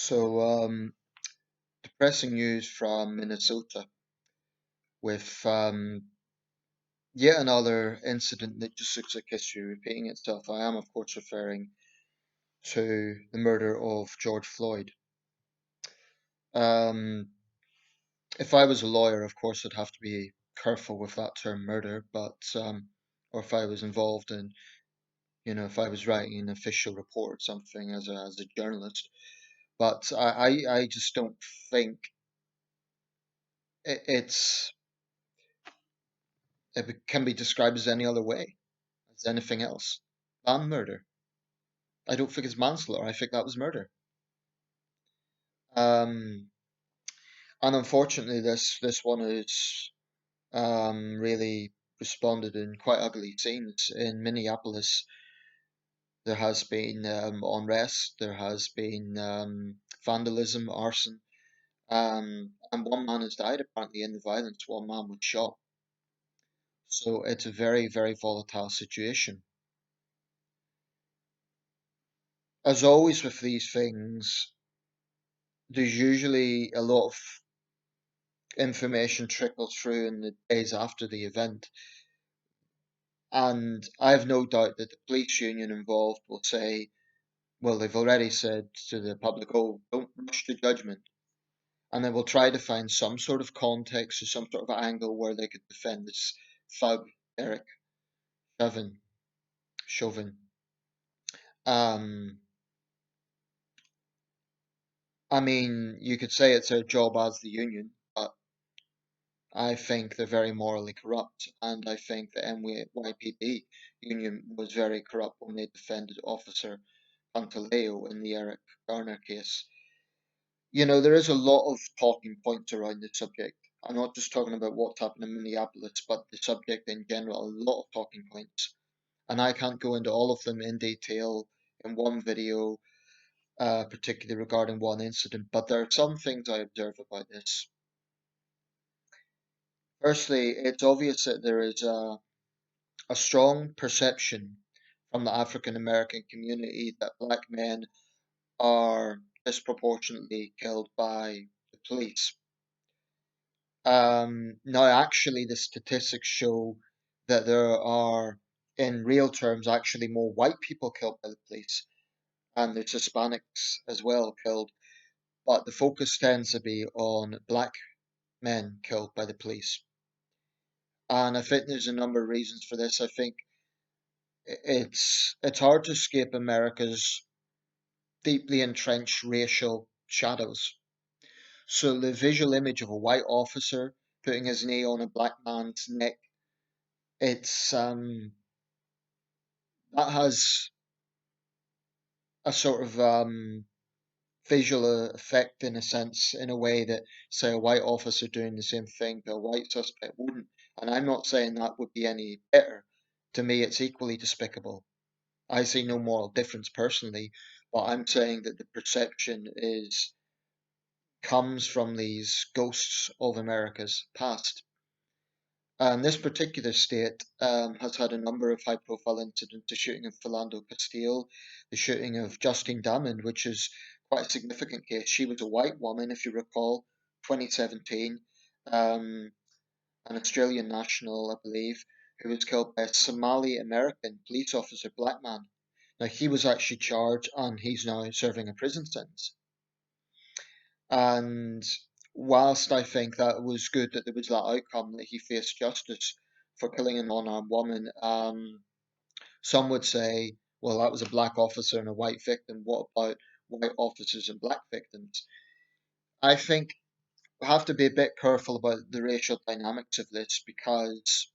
So, depressing news from Minnesota with yet another incident that just looks like history repeating itself. I am, of course, referring to the murder of George Floyd. Um, if I was a lawyer, of course, I'd have to be careful with that term murder, or if I was involved in, if I was writing an official report or something as a journalist. But I just don't think it's can be described as any other way, as anything else than murder. I don't think it's manslaughter. I think that was murder. Um, and unfortunately, this one is really responded in quite ugly scenes in Minneapolis. There has been unrest. There has been vandalism, arson, and one man has died apparently in the violence. One man was shot. So it's a very, very volatile situation. As always with these things, there's usually a lot of information trickles through in the days after the event. And I have no doubt that the police union involved will say, well, they've already said to the public, oh, don't rush to judgment. And they will try to find some sort of context or some sort of angle where they could defend this thug, Eric Chauvin. Chauvin. Um, I mean, you could say it's their job as the union, but I think they're very morally corrupt, and I think the NYPD union was very corrupt when they defended Officer Pantaleo in the Eric Garner case. There is a lot of talking points around the subject. I'm not just talking about what's happened in Minneapolis, but the subject in general, a lot of talking points. And I can't go into all of them in detail in one video, particularly regarding one incident, but there are some things I observe about this. Firstly, it's obvious that there is a strong perception from the African American community that black men are disproportionately killed by the police. Now, actually, the statistics show that there are, in real terms, actually more white people killed by the police, and there's Hispanics as well killed, but the focus tends to be on black men killed by the police. And I think there's a number of reasons for this. I think it's hard to escape America's deeply entrenched racial shadows. So the visual image of a white officer putting his knee on a black man's neck, it's that has a sort of visual effect in a sense, in a way that say a white officer doing the same thing to a white suspect wouldn't. And I'm not saying that would be any better. To me, it's equally despicable. I see no moral difference personally, but I'm saying that the perception is comes from these ghosts of America's past. And this particular state has had a number of high profile incidents: the shooting of Philando Castile, the shooting of Justine Damond, which is quite a significant case. She was a white woman, if you recall, 2017, um, an Australian national, I believe, who was killed by a Somali American police officer, black man. Now, he was actually charged and he's now serving a prison sentence. And whilst I think that was good that there was that outcome, that he faced justice for killing an unarmed woman, some would say, well, that was a black officer and a white victim. What about white officers and black victims? I think we have to be a bit careful about the racial dynamics of this because,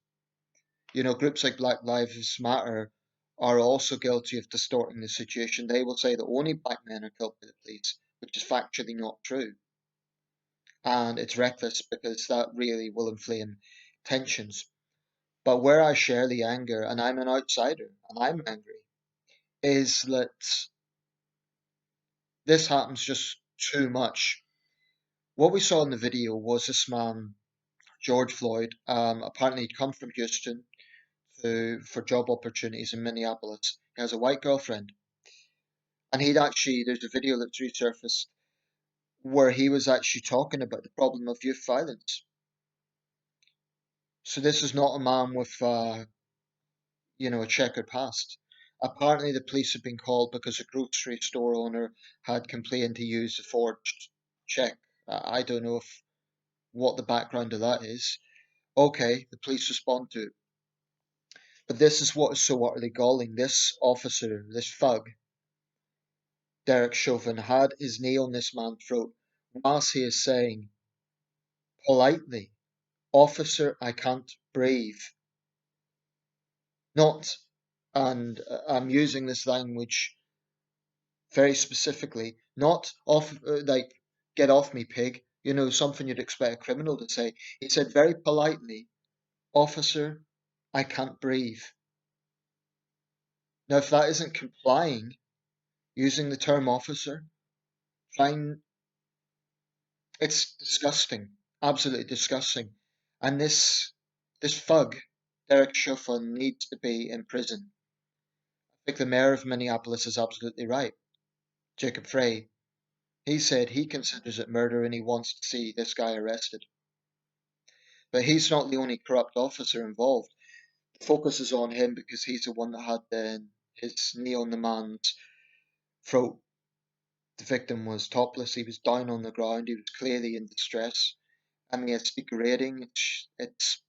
groups like Black Lives Matter are also guilty of distorting the situation. They will say that only black men are killed by the police, which is factually not true. And it's reckless because that really will inflame tensions. But where I share the anger, and I'm an outsider and I'm angry, is that this happens just too much. What we saw in the video was this man, George Floyd, apparently he'd come from Houston for job opportunities in Minneapolis. He has a white girlfriend, and there's a video that's resurfaced. where he was actually talking about the problem of youth violence. So this is not a man with, a checkered past. Apparently, the police had been called because a grocery store owner had complained he used a forged check. I don't know if what the background of that is. Okay, the police respond to it. But this is what is so utterly galling. This officer, this thug, Derek Chauvin, had his knee on this man's throat whilst he is saying politely, "Officer, I can't breathe." Not, and I'm using this language very specifically, not off, like, "Get off me, pig," something you'd expect a criminal to say. He said very politely, "Officer, I can't breathe." Now, if that isn't complying, using the term officer, fine, it's disgusting, absolutely disgusting. And this thug, Derek Chauvin, needs to be in prison. I think the mayor of Minneapolis is absolutely right, Jacob Frey. He said he considers it murder and he wants to see this guy arrested. But he's not the only corrupt officer involved. The focus is on him because he's the one that had his knee on the man's throat. The victim was topless, he was down on the ground, he was clearly in distress. And he had speaker rating. It's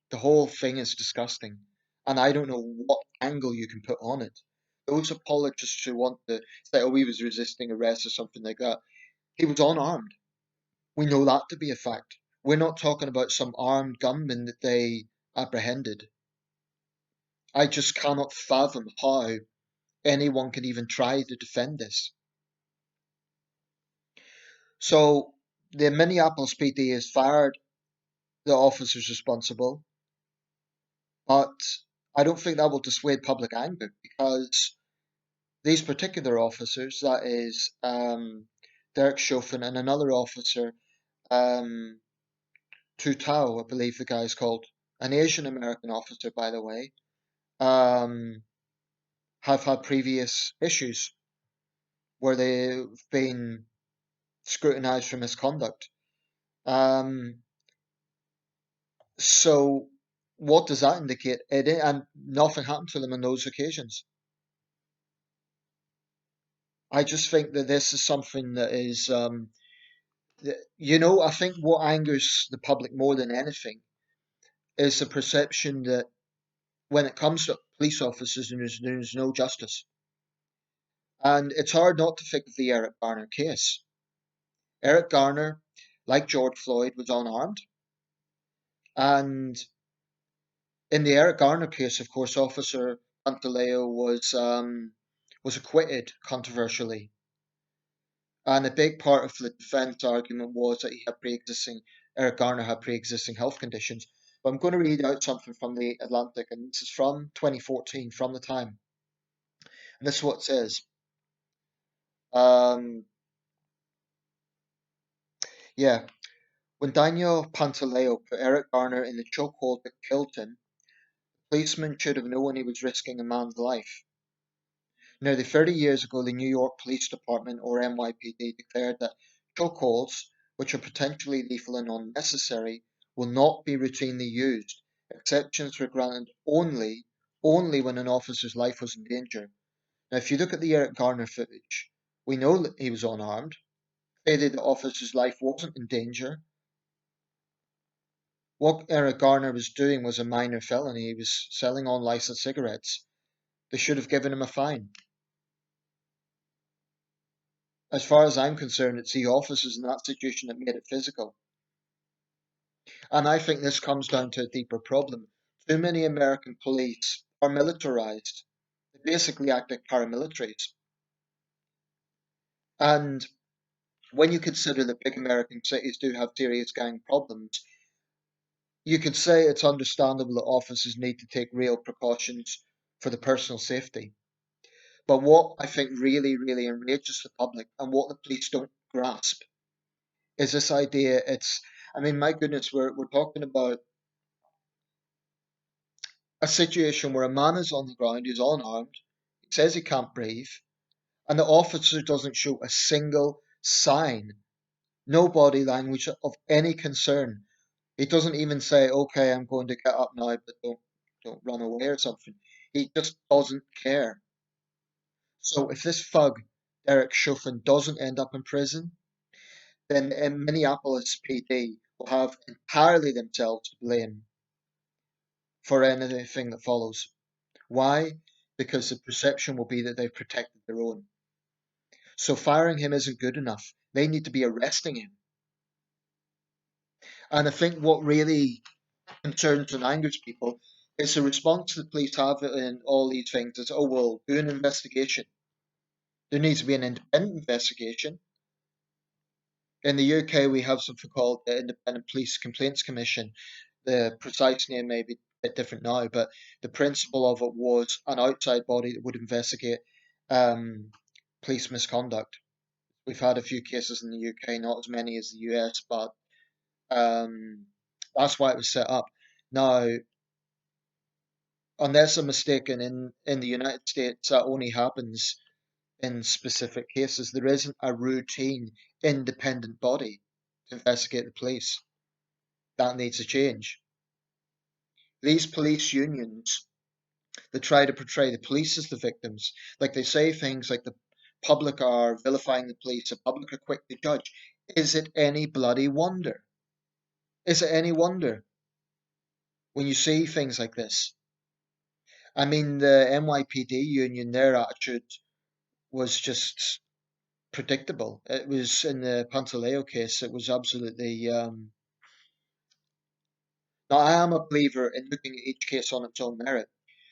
the whole thing is disgusting. And I don't know what angle you can put on it. Those apologists who want to say, oh, he was resisting arrest or something like that, he was unarmed. We know that to be a fact. We're not talking about some armed gunman that they apprehended. I just cannot fathom how anyone could even try to defend this. So the Minneapolis PD has fired the officers responsible, but I don't think that will dissuade public anger because these particular officers, that is Derek Chauvin and another officer, um, Tutau, I believe the guy's called, an Asian American officer, by the way, um, have had previous issues where they've been scrutinized for misconduct. Um, so what does that indicate? And nothing happened to them on those occasions. I just think that this is something that is, I think what angers the public more than anything is the perception that when it comes to police officers, there's no justice. And it's hard not to think of the Eric Garner case. Eric Garner, like George Floyd, was unarmed. And in the Eric Garner case, of course, Officer Pantaleo was acquitted controversially. And a big part of the defense argument was that Eric Garner had pre-existing health conditions. But I'm going to read out something from the Atlantic, and this is from 2014, from the time. And this is what it says. Um, yeah, when Daniel Pantaleo put Eric Garner in the chokehold that killed him, policeman should have known he was risking a man's life. Nearly 30 years ago, the New York Police Department, or NYPD, declared that chokeholds, which are potentially lethal and unnecessary, will not be routinely used. Exceptions were granted only when an officer's life was in danger. Now, if you look at the Eric Garner footage, we know that he was unarmed. Clearly, the officer's life wasn't in danger. What Eric Garner was doing was a minor felony. He was selling unlicensed cigarettes. They should have given him a fine. As far as I'm concerned, it's the officers in that situation that made it physical. And I think this comes down to a deeper problem. Too many American police are militarized. They basically act like paramilitaries. And when you consider that big American cities do have serious gang problems, you could say it's understandable that officers need to take real precautions for the personal safety. But what I think really, really enrages the public and what the police don't grasp is this idea. I mean, my goodness, we're talking about a situation where a man is on the ground, he's unarmed, he says he can't breathe, and the officer doesn't show a single sign No body language of any concern. He doesn't even say, "Okay, I'm going to get up now, but don't run away" or something. He just doesn't care. So if this thug, Derek Chauvin, doesn't end up in prison, then Minneapolis PD will have entirely themselves to blame for anything that follows. Why? Because the perception will be that they've protected their own. So firing him isn't good enough. They need to be arresting him. And I think what really concerns and angers people is the response the police have in all these things is, oh, well, do an investigation. There needs to be an independent investigation. In the UK, we have something called the Independent Police Complaints Commission. The precise name may be a bit different now, but the principle of it was an outside body that would investigate um, police misconduct. We've had a few cases in the UK, not as many as the US, but um, that's why it was set up. Now, unless I'm mistaken, in the United States, that only happens in specific cases. There isn't a routine independent body to investigate the police. That needs to change. These police unions that try to portray the police as the victims, like they say things like the public are vilifying the police, the public are quick to judge. Is it any bloody wonder? Is it any wonder when you see things like this? I mean, the NYPD union, their attitude was just predictable. It was in the Pantaleo case, it was absolutely. Now, I am a believer in looking at each case on its own merit.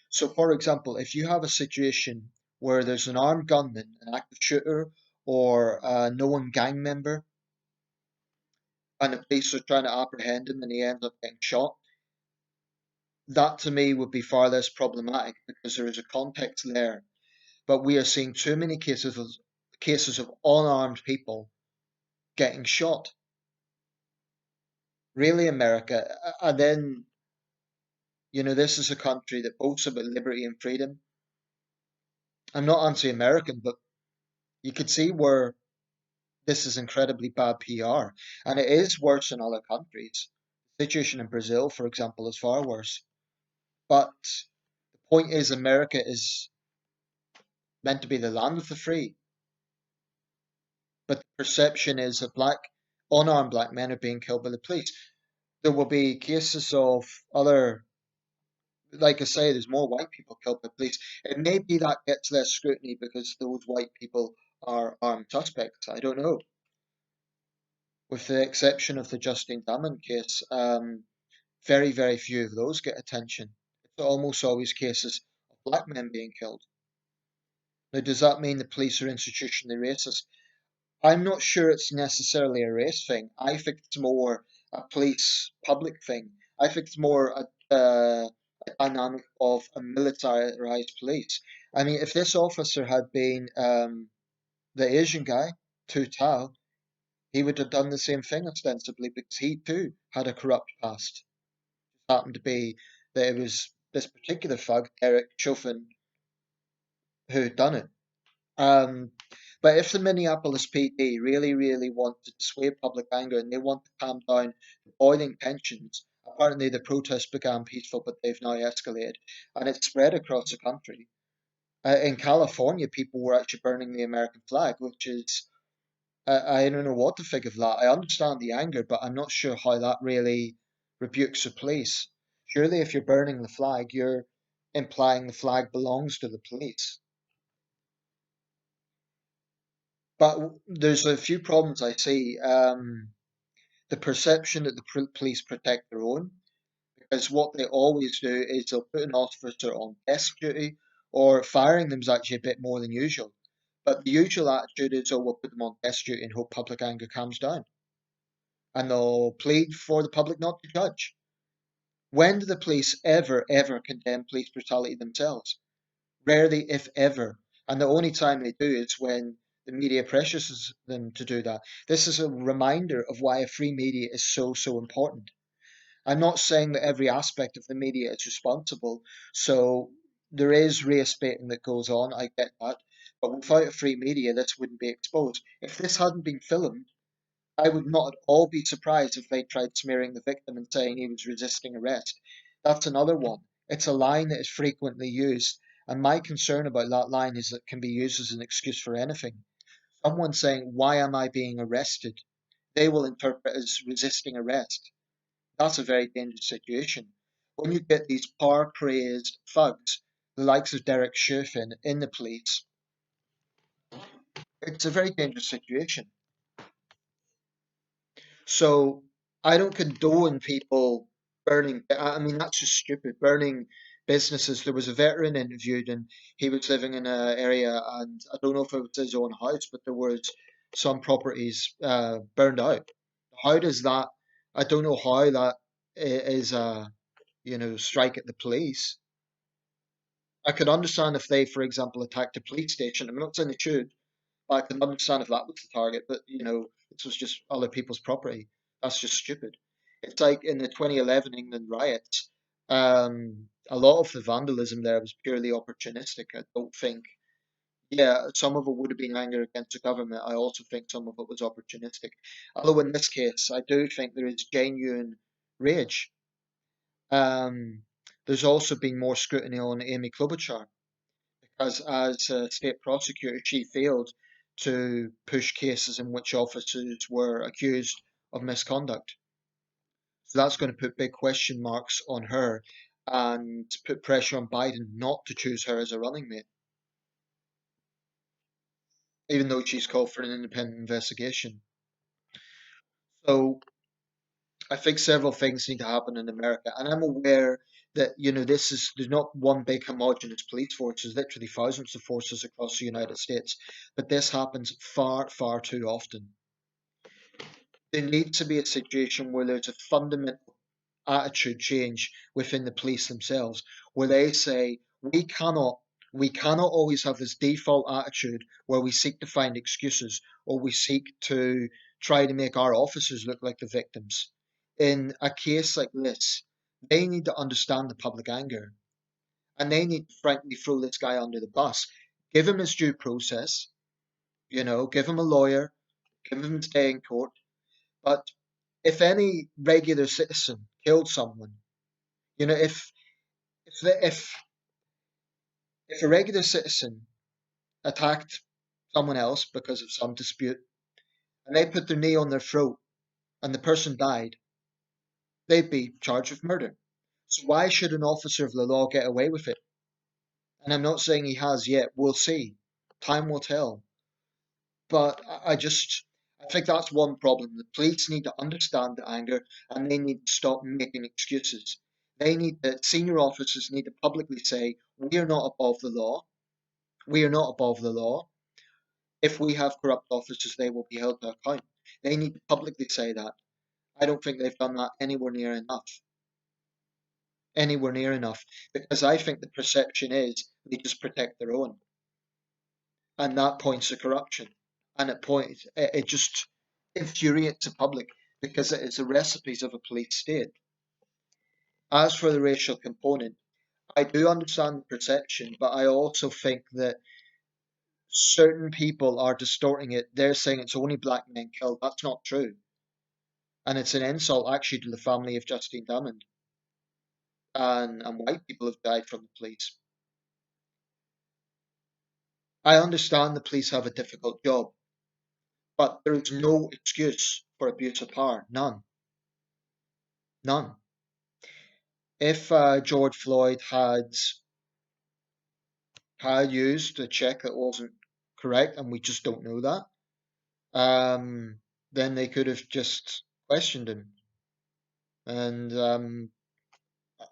So, for example, if you have a situation where there's an armed gunman, an active shooter, or a known gang member, and the police are trying to apprehend him and he ends up getting shot, that to me would be far less problematic because there is a context there. But we are seeing too many cases of unarmed people getting shot. Really, America, and then this is a country that boasts about liberty and freedom. I'm not anti-American, but you could see where this is incredibly bad PR, and it is worse in other countries. The situation in Brazil, for example, is far worse. But the point is, America is meant to be the land of the free, but the perception is that unarmed black men are being killed by the police. There will be cases of other, like I say, there's more white people killed by police. It may be that gets less scrutiny because those white people are armed suspects. I don't know. With the exception of the Justine Damon case, very, very few of those get attention. It's almost always cases of black men being killed. Now, does that mean the police are institutionally racist? I'm not sure it's necessarily a race thing. I think it's more a police public thing. I think it's more a dynamic of a militarized police. I mean, if this officer had been the Asian guy, Tu Tao, he would have done the same thing ostensibly because he too had a corrupt past. Happened to be that it was this particular thug, Eric Chauvin, who had done it. Um, but if the Minneapolis PD really, really want to dissuade public anger and they want to calm down the boiling tensions, apparently the protests began peaceful, but they've now escalated and it's spread across the country. In California, people were actually burning the American flag, which is, I don't know what to think of that. I understand the anger, but I'm not sure how that really rebukes the police. Surely, if you're burning the flag, you're implying the flag belongs to the police. But there's a few problems I see. The perception that the police protect their own, because what they always do is they'll put an officer on desk duty, or firing them is actually a bit more than usual. But the usual attitude is, oh, we'll put them on desk duty and hope public anger calms down. And they'll plead for the public not to judge. When do the police ever, ever condemn police brutality themselves? Rarely, if ever. And the only time they do is when the media pressures them to do that. This is a reminder of why a free media is so, so important. I'm not saying that every aspect of the media is responsible. So there is race baiting that goes on. I get that. But without a free media, this wouldn't be exposed. If this hadn't been filmed, I would not at all be surprised if they tried smearing the victim and saying he was resisting arrest. That's another one. It's a line that is frequently used, and my concern about that line is that it can be used as an excuse for anything. Someone saying, "Why am I being arrested?" they will interpret as resisting arrest. That's a very dangerous situation. When you get these power crazed thugs, the likes of Derek Chauvin in the police, it's a very dangerous situation. So I don't condone people burning. I mean, that's just stupid. Burning businesses. There was a veteran interviewed, and he was living in an area, and I don't know if it was his own house, but there was some properties burned out. How does that? I don't know how that is a strike at the police. I could understand if they, for example, attacked a police station. I'm not saying they should, I can understand if that was the target, but this was just other people's property. That's just stupid. It's like in the 2011 England riots. A lot of the vandalism there was purely opportunistic. I don't think, yeah, some of it would have been anger against the government. I also think some of it was opportunistic. Although in this case, I do think there is genuine rage. Um, there's also been more scrutiny on Amy Klobuchar as a state prosecutor, she failed to push cases in which officers were accused of misconduct. So that's going to put big question marks on her and put pressure on Biden not to choose her as a running mate, even though she's called for an independent investigation. So I think several things need to happen in America, and I'm aware that there's not one big homogenous police force. There's literally thousands of forces across the United States, but this happens far, far too often. There needs to be a situation where there's a fundamental attitude change within the police themselves, where they say we cannot always have this default attitude where we seek to find excuses or we seek to try to make our officers look like the victims. In a case like this, they need to understand the public anger and they need to frankly throw this guy under the bus. Give him his due process, give him a lawyer, give him his day in court. But if any regular citizen killed someone, if the, if a regular citizen attacked someone else because of some dispute and they put their knee on their throat and the person died, they'd be charged with murder. So why should an officer of the law get away with it? And I'm not saying he has yet. We'll see. Time will tell. But I think that's one problem. The police need to understand the anger and they need to stop making excuses. Senior officers need to publicly say, we are not above the law. We are not above the law. If we have corrupt officers, they will be held to account. They need to publicly say that. I don't think they've done that anywhere near enough, because I think the perception is they just protect their own, and that points to corruption, and it just infuriates the public because it is the recipes of a police state. As for the racial component, I do understand the perception, but I also think that certain people are distorting it. They're saying it's only black men killed. That's not true. And it's an insult actually to the family of Justine Diamond. And white people have died from the police. I understand the police have a difficult job, but there is no excuse for abuse of power. None. None. If George Floyd had used a check that wasn't correct, and we just don't know that, then they could have just questioned him. And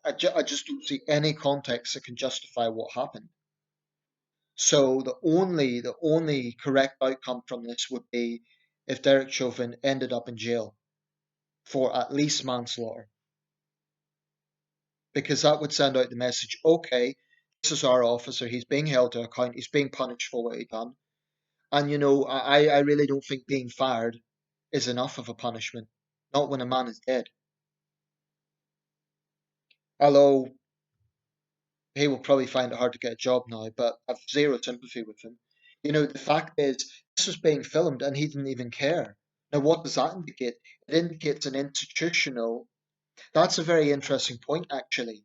I just don't see any context that can justify what happened. So the only correct outcome from this would be if Derek Chauvin ended up in jail for at least manslaughter, because that would send out the message: okay, this is our officer. He's being held to account. He's being punished for what he done. And I really don't think being fired is enough of a punishment. Not when a man is dead. Although he will probably find it hard to get a job now, but I've zero sympathy with him. The fact is, this was being filmed and he didn't even care. Now, what does that indicate? It indicates an institutional. That's a very interesting point, actually.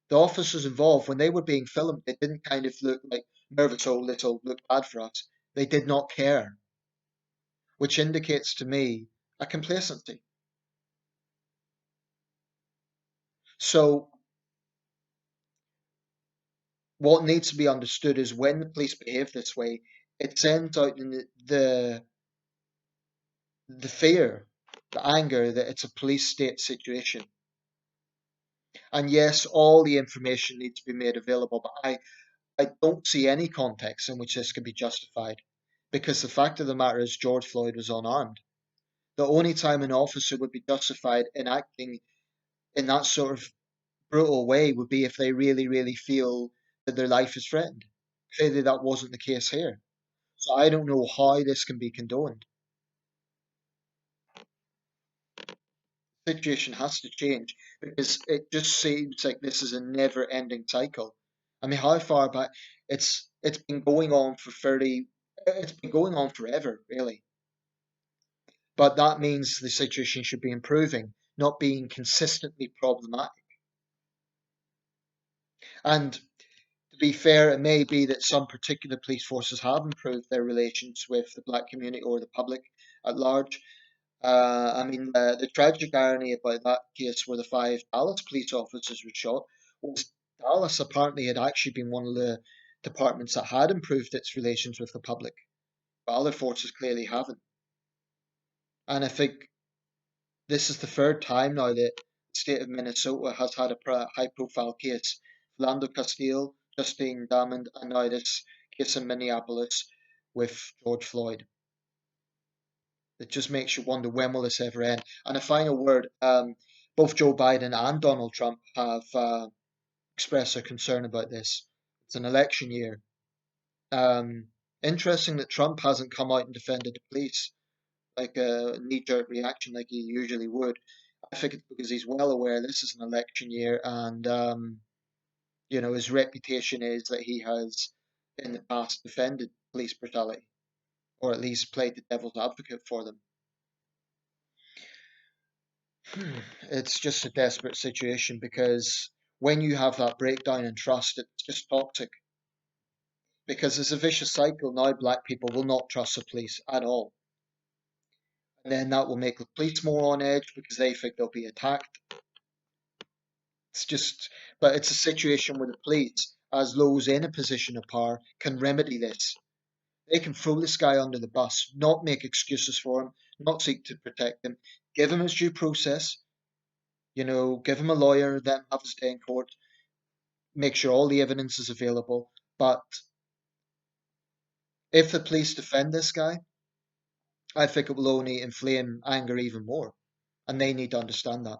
The officers involved, when they were being filmed, they didn't kind of look like nervous, oh, little, look bad for us. They did not care, which indicates to me a complacency. So, what needs to be understood is when the police behave this way, it sends out the fear, the anger that it's a police state situation. And yes, all the information needs to be made available, but I don't see any context in which this could be justified. Because the fact of the matter is, George Floyd was unarmed. The only time an officer would be justified in acting in that sort of brutal way would be if they really, really feel that their life is threatened. Clearly, that wasn't the case here. So I don't know how this can be condoned. The situation has to change because it just seems like this is a never-ending cycle. I mean, how far back? It's been going on for 30. It's been going on forever, really. But that means the situation should be improving, not being consistently problematic. And to be fair, it may be that some particular police forces have improved their relations with the black community or the public at large. I mean, the tragic irony about that case where the five Dallas police officers were shot was Dallas apparently had actually been one of the departments that had improved its relations with the public, but other forces clearly haven't. And I think this is the third time now that the state of Minnesota has had a high-profile case. Lando Castile, Justine Damond, and now this case in Minneapolis with George Floyd. It just makes you wonder when will this ever end. And a final word: both Joe Biden and Donald Trump have expressed their concern about this. It's an election year. Um, Interesting that Trump hasn't come out and defended the police like a knee-jerk reaction like he usually would. I think it's because he's well aware this is an election year, and his reputation is that he has in the past defended police brutality, or at least played the devil's advocate for them. It's just a desperate situation because when you have that breakdown in trust, it's just toxic. Because it's a vicious cycle. Now, black people will not trust the police at all. And then that will make the police more on edge because they think they'll be attacked. It's just, but it's a situation where the police, as those in a position of power, can remedy this. They can throw this guy under the bus, not make excuses for him, not seek to protect him, give him his due process, give him a lawyer, then have his day in court, make sure all the evidence is available. But if the police defend this guy, I think it will only inflame anger even more. And they need to understand that.